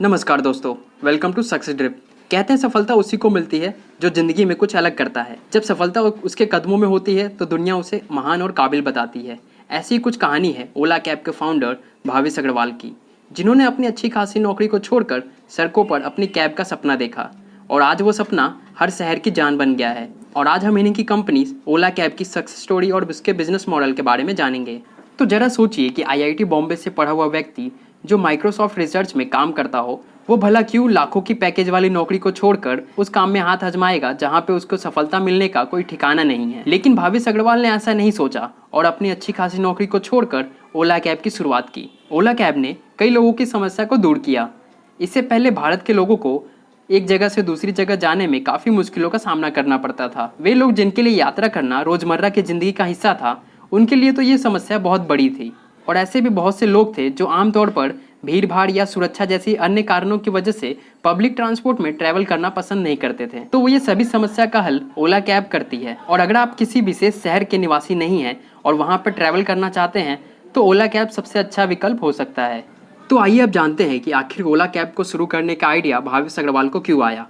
नमस्कार दोस्तों, welcome to success drip. कहते हैं सफलता उसी को मिलती है जो जिंदगी में कुछ अलग करता है। जब सफलता उसके कदमों में होती है तो दुनिया उसे महान और काबिल बताती है। ऐसी ही कुछ कहानी है ओला कैब के फाउंडर भावेश अग्रवाल की, जिन्होंने अपनी अच्छी खासी नौकरी को छोड़कर सड़कों पर अपनी कैब का सपना देखा और आज वो सपना हर शहर की जान बन गया है। और आज हम इन्हीं की कंपनी ओला कैब की सक्सेस स्टोरी और उसके बिजनेस मॉडल के बारे में जानेंगे। तो जरा सोचिए कि IIT बॉम्बे से पढ़ा हुआ व्यक्ति जो माइक्रोसॉफ्ट रिसर्च में काम करता हो, वो भला क्यों लाखों की पैकेज वाली नौकरी को छोड़कर उस काम में हाथ आजमाएगा जहां पे उसको सफलता मिलने का कोई ठिकाना नहीं है। लेकिन भावेश अग्रवाल ने ऐसा नहीं सोचा और अपनी अच्छी खासी नौकरी को छोड़कर ओला कैब की शुरुआत की। ओला कैब ने कई लोगों की समस्या को दूर किया। इससे पहले भारत के लोगों को एक जगह से दूसरी जगह जाने में काफ़ी मुश्किलों का सामना करना पड़ता था। वे लोग जिनके लिए यात्रा करना रोज़मर्रा की ज़िंदगी का हिस्सा था, उनके लिए तो ये समस्या बहुत बड़ी थी। और ऐसे भी बहुत से लोग थे जो आमतौर पर भीड़ भाड़ या सुरक्षा जैसी अन्य कारणों की वजह से पब्लिक ट्रांसपोर्ट में ट्रैवल करना पसंद नहीं करते थे। तो वो ये सभी समस्या का हल ओला कैब करती है। और अगर आप किसी विशेष शहर के निवासी नहीं हैं और वहाँ पर ट्रैवल करना चाहते हैं तो ओला कैब सबसे अच्छा विकल्प हो सकता है। तो आइए अब जानते हैं कि आखिर ओला कैब को शुरू करने का आइडिया भावेश अग्रवाल को क्यों आया।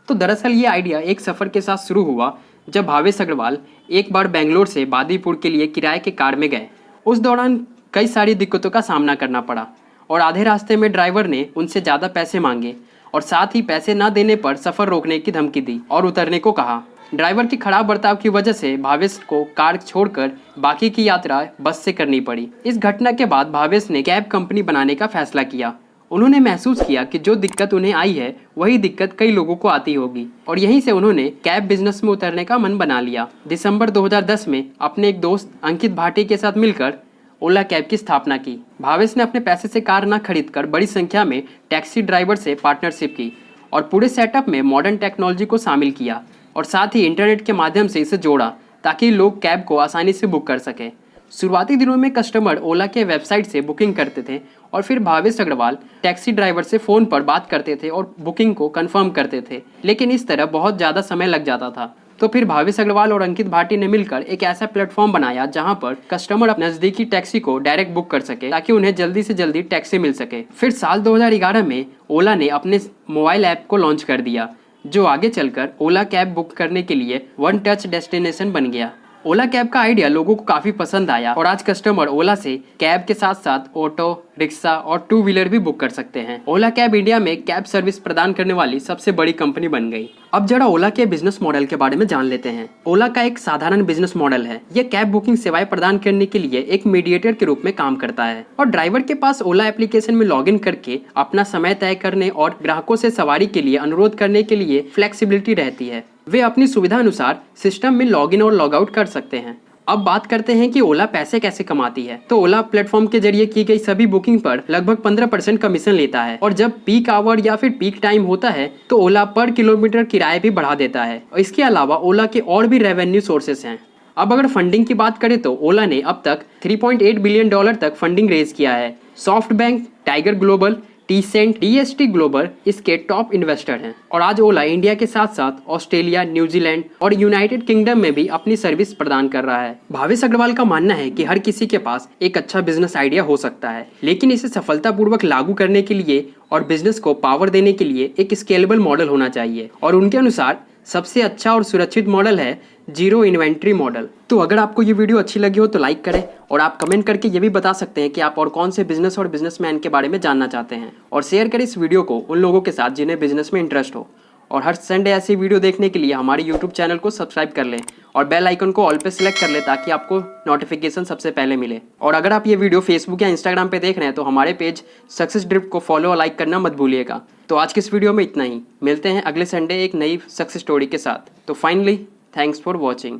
तो दरअसल ये आइडिया एक सफ़र के साथ शुरू हुआ जब भावेश अग्रवाल एक बार बेंगलोर से बादीपुर के लिए किराए के कार में गए। उस दौरान कई सारी दिक्कतों का सामना करना पड़ा और आधे रास्ते में ड्राइवर ने उनसे ज़्यादा पैसे मांगे और साथ ही पैसे ना देने पर सफ़र रोकने की धमकी दी और उतरने को कहा। ड्राइवर की खराब बर्ताव की वजह से भावेश को कार छोड़कर बाकी की यात्रा बस से करनी पड़ी। इस घटना के बाद भावेश ने कैब कंपनी बनाने का फैसला किया। उन्होंने महसूस किया कि जो दिक्कत उन्हें आई है वही दिक्कत कई लोगों को आती होगी और यहीं से उन्होंने कैब बिजनेस में उतरने का मन बना लिया। दिसंबर 2010 में अपने एक दोस्त अंकित भाटी के साथ मिलकर ओला कैब की स्थापना की। भावेश ने अपने पैसे से कार न खरीदकर बड़ी संख्या में टैक्सी ड्राइवर से पार्टनरशिप की और पूरे सेटअप में मॉडर्न टेक्नोलॉजी को शामिल किया और साथ ही इंटरनेट के माध्यम से इसे जोड़ा ताकि लोग कैब को आसानी से बुक कर सकें। शुरुआती दिनों में कस्टमर ओला के वेबसाइट से बुकिंग करते थे और फिर भावेश अग्रवाल टैक्सी ड्राइवर से फ़ोन पर बात करते थे और बुकिंग को कंफर्म करते थे। लेकिन इस तरह बहुत ज़्यादा समय लग जाता था। तो फिर भावेश अग्रवाल और अंकित भाटी ने मिलकर एक ऐसा प्लेटफॉर्म बनाया जहां पर कस्टमर अपने नज़दीकी टैक्सी को डायरेक्ट बुक कर सके ताकि उन्हें जल्दी से जल्दी टैक्सी मिल सके। फिर साल 2011 में ओला ने अपने मोबाइल ऐप को लॉन्च कर दिया जो आगे चलकर ओला कैब बुक करने के लिए वन टच डेस्टिनेशन बन गया। ओला कैब का आइडिया लोगों को काफ़ी पसंद आया और आज कस्टमर ओला से कैब के साथ साथ ऑटो, रिक्शा और 2 व्हीलर भी बुक कर सकते हैं। ओला कैब इंडिया में कैब सर्विस प्रदान करने वाली सबसे बड़ी कंपनी बन गई। अब जरा ओला के बिजनेस मॉडल के बारे में जान लेते हैं। ओला का एक साधारण बिजनेस मॉडल है। यह कैब बुकिंग सेवाएं प्रदान करने के लिए एक मीडिएटर के रूप में काम करता है और ड्राइवर के पास ओला एप्लीकेशन में लॉगिन करके अपना समय तय करने और ग्राहकों से सवारी के लिए अनुरोध करने के लिए फ्लेक्सिबिलिटी रहती है। वे अपनी सुविधा अनुसार सिस्टम में लॉगिन और लॉग आउट कर सकते हैं। अब बात करते हैं कि ओला पैसे कैसे कमाती है। तो ओला प्लेटफॉर्म के जरिए की गई सभी बुकिंग पर लगभग 15% कमीशन लेता है और जब पीक आवर या फिर पीक टाइम होता है तो ओला पर किलोमीटर किराए भी बढ़ा देता है। और इसके अलावा ओला के और भी रेवेन्यू सोर्सेस हैं। अब अगर फंडिंग की बात करें तो ओला ने अब तक $3.8 बिलियन तक फंडिंग रेज किया है। Soft bank, tiger global, Tencent, DST global इसके टॉप इन्वेस्टर हैं और आज ओला इंडिया के साथ साथ ऑस्ट्रेलिया, न्यूजीलैंड और यूनाइटेड किंगडम में भी अपनी सर्विस प्रदान कर रहा है। भावेश अग्रवाल का मानना है कि हर किसी के पास एक अच्छा बिजनेस आइडिया हो सकता है, लेकिन इसे सफलतापूर्वक लागू करने के लिए और बिजनेस को पावर देने के लिए एक स्केलेबल मॉडल होना चाहिए और उनके अनुसार सबसे अच्छा और सुरक्षित मॉडल है जीरो इन्वेंट्री मॉडल। तो अगर आपको ये वीडियो अच्छी लगी हो तो लाइक करें और आप कमेंट करके ये भी बता सकते हैं कि आप और कौन से बिजनेस और बिजनेसमैन के बारे में जानना चाहते हैं और शेयर करें इस वीडियो को उन लोगों के साथ जिन्हें बिजनेस में इंटरेस्ट हो। और हर संडे ऐसी वीडियो देखने के लिए हमारे यूट्यूब चैनल को सब्सक्राइब कर लें और बेल आइकन को ऑल पे सिलेक्ट कर लें ताकि आपको नोटिफिकेशन सबसे पहले मिले। और अगर आप ये वीडियो फेसबुक या इंस्टाग्राम पे देख रहे हैं तो हमारे पेज सक्सेस ड्रिप को फॉलो और लाइक करना मत भूलिएगा। तो आज की इस वीडियो में इतना ही। मिलते हैं अगले संडे एक नई सक्सेस स्टोरी के साथ। तो फाइनली थैंक्स फॉर वॉचिंग।